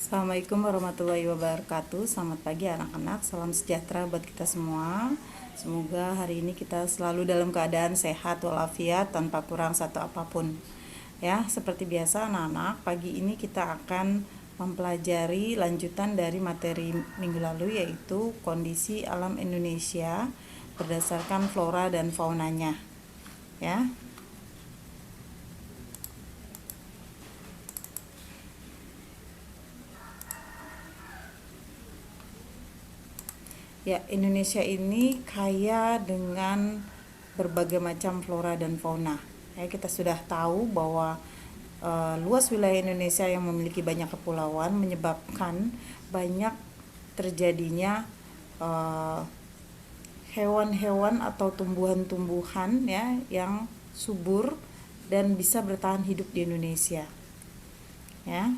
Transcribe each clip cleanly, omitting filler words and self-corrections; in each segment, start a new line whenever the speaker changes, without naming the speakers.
Assalamualaikum warahmatullahi wabarakatuh. Selamat pagi anak-anak, salam sejahtera buat kita semua. Semoga hari ini kita selalu dalam keadaan sehat walafiat tanpa kurang satu apapun. Ya, seperti biasa anak-anak, pagi ini kita akan mempelajari lanjutan dari materi minggu lalu, yaitu kondisi alam Indonesia berdasarkan flora dan faunanya. Ya. Ya, Indonesia ini kaya dengan berbagai macam flora dan fauna. Ya, kita sudah tahu bahwa luas wilayah Indonesia yang memiliki banyak kepulauan menyebabkan banyak terjadinya hewan-hewan atau tumbuhan-tumbuhan ya yang subur dan bisa bertahan hidup di Indonesia. Ya.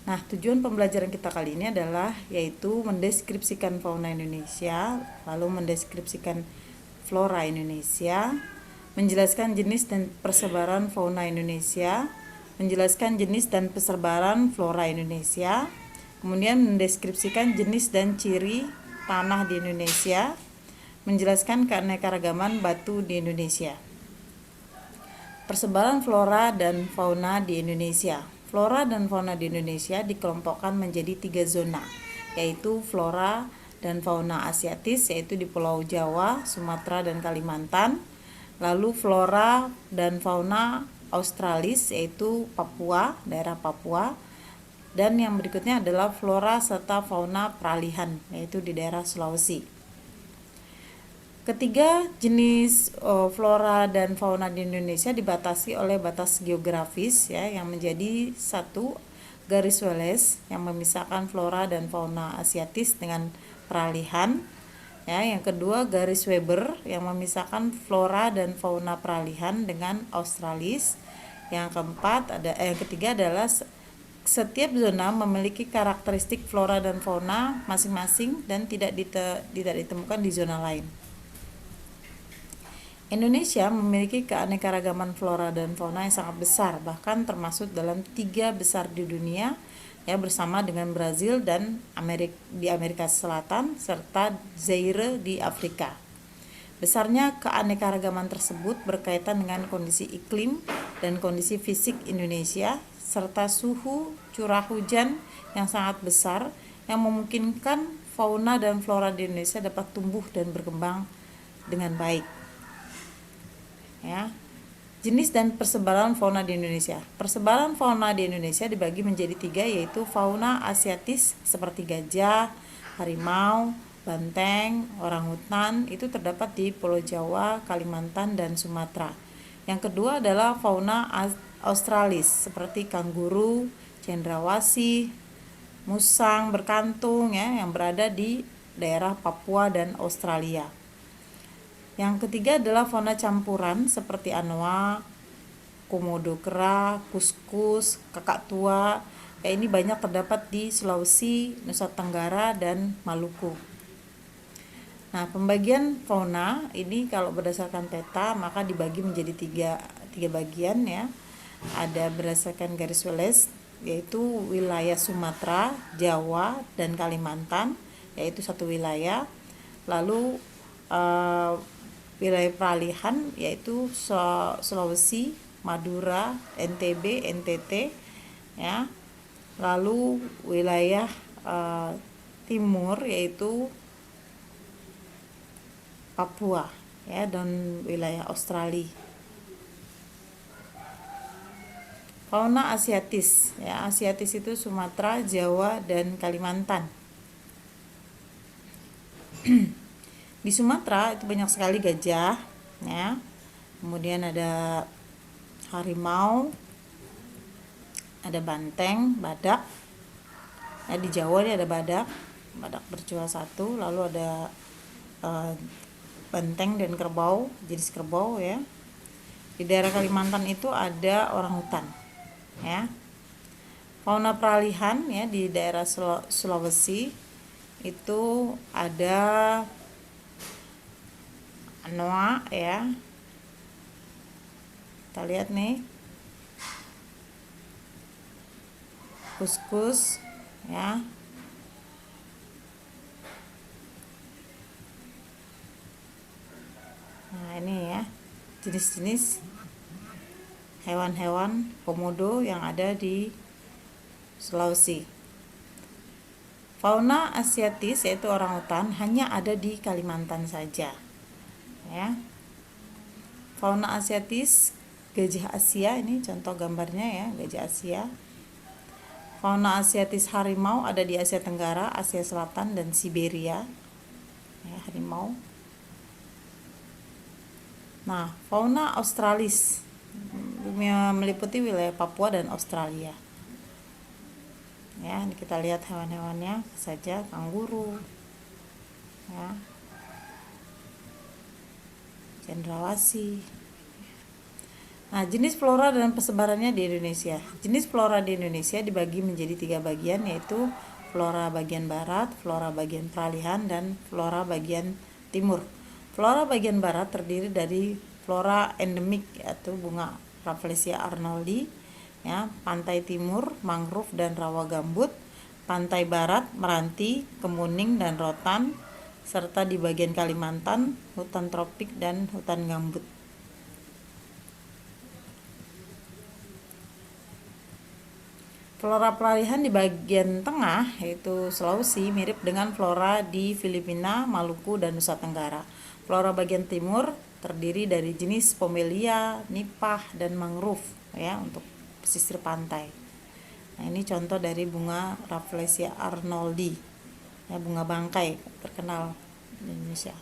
Nah, tujuan pembelajaran kita kali ini adalah yaitu mendeskripsikan fauna Indonesia, lalu mendeskripsikan flora Indonesia, menjelaskan jenis dan persebaran fauna Indonesia, menjelaskan jenis dan persebaran flora Indonesia, kemudian mendeskripsikan jenis dan ciri tanah di Indonesia, menjelaskan keanekaragaman batu di Indonesia. Persebaran flora dan fauna di Indonesia. Flora dan fauna di Indonesia dikelompokkan menjadi 3 zona, yaitu flora dan fauna Asiatis, yaitu di Pulau Jawa, Sumatera, dan Kalimantan. Lalu flora dan fauna Australis, yaitu Papua, daerah Papua. Dan yang berikutnya adalah flora serta fauna peralihan, yaitu di daerah Sulawesi. Ketiga jenis flora dan fauna di Indonesia dibatasi oleh batas geografis ya yang menjadi satu garis Wallace yang memisahkan flora dan fauna Asiatis dengan peralihan. Ya, yang kedua garis Weber yang memisahkan flora dan fauna peralihan dengan Australis. Yang ketiga adalah setiap zona memiliki karakteristik flora dan fauna masing-masing dan tidak ditemukan di zona lain. Indonesia memiliki keanekaragaman flora dan fauna yang sangat besar, bahkan termasuk dalam 3 besar di dunia, ya bersama dengan Brazil dan di Amerika Selatan serta Zaire di Afrika. Besarnya keanekaragaman tersebut berkaitan dengan kondisi iklim dan kondisi fisik Indonesia serta suhu curah hujan yang sangat besar yang memungkinkan fauna dan flora di Indonesia dapat tumbuh dan berkembang dengan baik. Ya. Jenis dan persebaran fauna di Indonesia. Persebaran fauna di Indonesia dibagi menjadi 3, yaitu fauna Asiatis seperti gajah, harimau, banteng, orangutan itu terdapat di Pulau Jawa, Kalimantan, dan Sumatera. Yang kedua adalah fauna Australis seperti kanguru, cendrawasih, musang berkantung ya yang berada di daerah Papua dan Australia. Yang ketiga adalah fauna campuran seperti anoa, komodo kera, kuskus, kakak tua. Ya, ini banyak terdapat di Sulawesi, Nusa Tenggara, dan Maluku. Nah, pembagian fauna ini kalau berdasarkan peta maka dibagi menjadi tiga bagian ya. Ada berdasarkan garis Wallace, yaitu wilayah Sumatera, Jawa, dan Kalimantan, yaitu satu wilayah. Lalu wilayah peralihan yaitu Sulawesi, Madura, NTB, NTT ya. Lalu wilayah timur yaitu Papua ya dan wilayah Australia. Fauna Asiatis ya, Asiatis itu Sumatera, Jawa, dan Kalimantan. Di Sumatera itu banyak sekali gajah ya. Kemudian ada harimau, ada banteng, badak. Nah, di Jawa ini ada badak bercua satu, lalu ada banteng dan kerbau, jenis kerbau ya. Di daerah Kalimantan itu ada orangutan ya. Fauna peralihan ya di daerah Sulawesi itu ada anoa ya. Kita lihat nih, kuskus, ya. Nah, ini ya jenis-jenis hewan-hewan komodo yang ada di Sulawesi. Fauna asiatis yaitu orangutan hanya ada di Kalimantan saja. Ya. Fauna asiatis gajah Asia, ini contoh gambarnya ya, gajah Asia. Fauna asiatis harimau ada di Asia Tenggara, Asia Selatan dan Siberia. Ya, harimau. Nah, fauna australis meliputi wilayah Papua dan Australia. Ya, ini kita lihat hewan-hewannya saja, kanguru, ya, cendrawasih. Nah, jenis flora dan persebarannya di Indonesia. Jenis flora di Indonesia dibagi menjadi 3 bagian, yaitu flora bagian barat, flora bagian peralihan, dan flora bagian timur. Flora bagian barat terdiri dari flora endemik, yaitu bunga Rafflesia arnoldi, ya, pantai timur mangrove dan rawa gambut, pantai barat meranti, kemuning dan rotan, serta di bagian Kalimantan hutan tropik dan hutan gambut. Flora peralihan di bagian tengah yaitu Sulawesi mirip dengan flora di Filipina, Maluku, dan Nusa Tenggara. Flora bagian timur terdiri dari jenis Pomelia, nipah, dan mangrove ya untuk pesisir pantai. Nah, ini contoh dari bunga Rafflesia arnoldi, ya, bunga bangkai terkenal di Indonesia.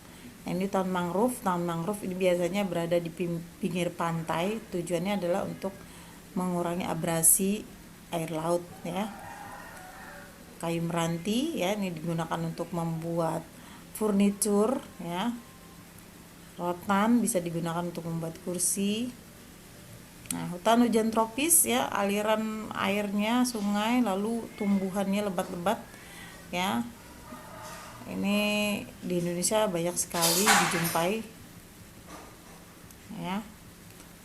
Nah, ini tahun mangrove. Tahun mangrove ini biasanya berada di pinggir pantai. Tujuannya adalah untuk mengurangi abrasi air laut ya. Kayu meranti ya, ini digunakan untuk membuat furnitur ya. Rotan bisa digunakan untuk membuat kursi. Nah, hutan hujan tropis ya, aliran airnya sungai lalu tumbuhannya lebat-lebat ya. Ini di Indonesia banyak sekali dijumpai ya.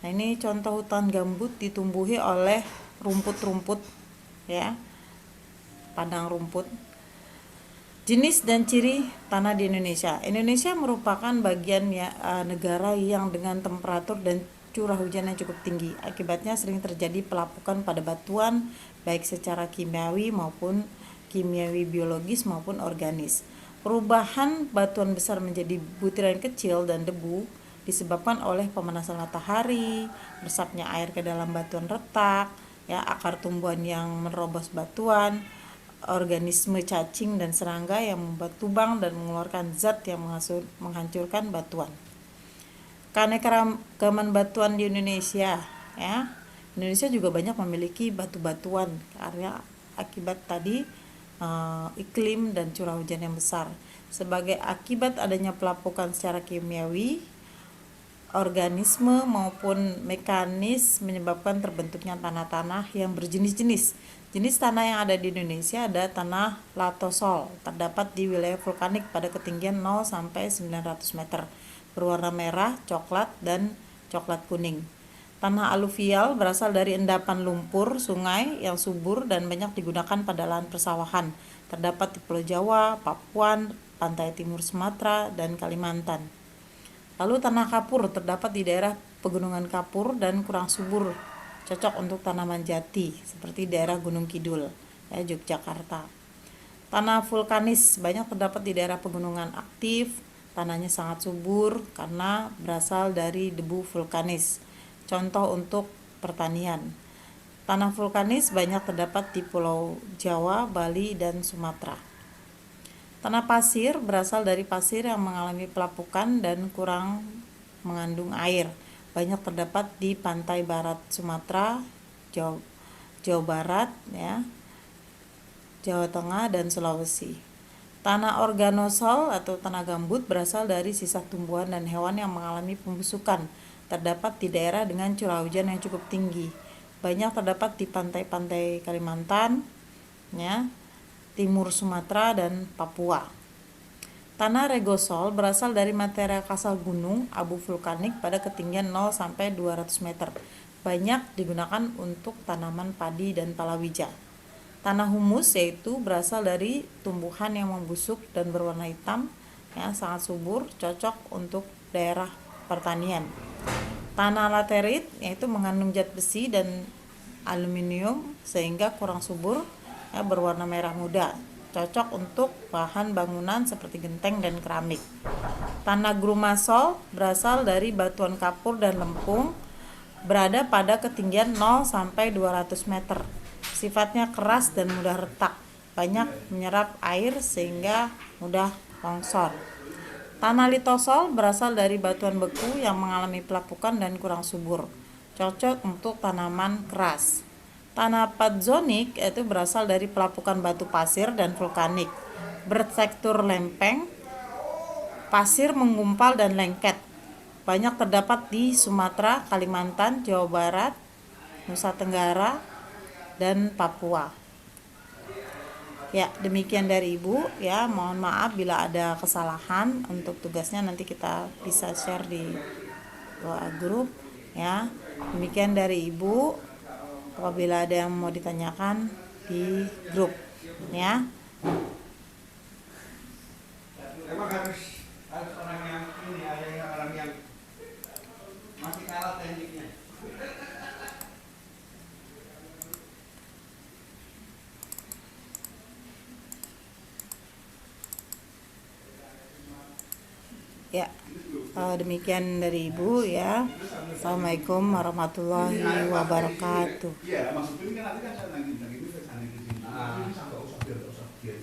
Nah, ini contoh hutan gambut ditumbuhi oleh rumput-rumput ya, padang rumput. Jenis dan ciri tanah di Indonesia. Indonesia merupakan bagian ya, negara yang dengan temperatur dan curah hujan yang cukup tinggi. Akibatnya sering terjadi pelapukan pada batuan baik secara kimiawi biologis maupun organis. Perubahan batuan besar menjadi butiran kecil dan debu disebabkan oleh pemanasan matahari, meresapnya air ke dalam batuan retak, ya, akar tumbuhan yang menerobos batuan, organisme cacing dan serangga yang membuat lubang dan mengeluarkan zat yang menghancurkan batuan. Keanekaragaman batuan di Indonesia ya. Indonesia juga banyak memiliki batu-batuan karena akibat tadi iklim dan curah hujan yang besar. Sebagai akibat adanya pelapukan secara kimiawi, organisme maupun mekanis menyebabkan terbentuknya tanah-tanah yang berjenis-jenis. Jenis tanah yang ada di Indonesia ada tanah latosol, terdapat di wilayah vulkanik pada ketinggian 0 sampai 900 meter, berwarna merah, coklat, dan coklat kuning. Tanah aluvial berasal dari endapan lumpur sungai yang subur dan banyak digunakan pada lahan persawahan. Terdapat di Pulau Jawa, Papua, pantai timur Sumatera, dan Kalimantan. Lalu tanah kapur terdapat di daerah pegunungan kapur dan kurang subur, cocok untuk tanaman jati seperti daerah Gunung Kidul, ya, Yogyakarta. Tanah vulkanis banyak terdapat di daerah pegunungan aktif, tanahnya sangat subur karena berasal dari debu vulkanis. Contoh untuk pertanian. Tanah vulkanis banyak terdapat di Pulau Jawa, Bali, dan Sumatera. Tanah pasir berasal dari pasir yang mengalami pelapukan dan kurang mengandung air. Banyak terdapat di pantai barat Sumatera, Jawa Barat, ya, Jawa Tengah, dan Sulawesi. Tanah organosol atau tanah gambut berasal dari sisa tumbuhan dan hewan yang mengalami pembusukan. Terdapat di daerah dengan curah hujan yang cukup tinggi. Banyak terdapat di pantai-pantai Kalimantan, ya, timur Sumatera, dan Papua. Tanah regosol berasal dari material kasal gunung abu vulkanik pada ketinggian 0 sampai 200 meter. Banyak digunakan untuk tanaman padi dan palawija. Tanah humus yaitu berasal dari tumbuhan yang membusuk dan berwarna hitam, ya, sangat subur, cocok untuk daerah pertanian. Tanah laterit yaitu mengandung zat besi dan aluminium sehingga kurang subur, ya, berwarna merah muda, cocok untuk bahan bangunan seperti genteng dan keramik. Tanah grumasol berasal dari batuan kapur dan lempung, berada pada ketinggian 0 sampai 200 meter. Sifatnya keras dan mudah retak, banyak menyerap air sehingga mudah longsor. Tanah litosol berasal dari batuan beku yang mengalami pelapukan dan kurang subur, cocok untuk tanaman keras. Tanah patzonik itu berasal dari pelapukan batu pasir dan vulkanik, bertekstur lempeng, pasir menggumpal dan lengket. Banyak terdapat di Sumatera, Kalimantan, Jawa Barat, Nusa Tenggara, dan Papua. Ya, demikian dari Ibu, ya. Mohon maaf bila ada kesalahan. Untuk tugasnya nanti kita bisa share di grup, ya. Demikian dari Ibu. Apabila ada yang mau ditanyakan di grup, ya.
Emang harus orang yang ini, ada yang orang yang masih kalah tekniknya.
Ya, demikian dari Ibu, ya. Assalamualaikum warahmatullahi wabarakatuh.
Iya, maksudnya kan nanti kan saya nagih itu saya nagih ke sini. Ini nggak usah biar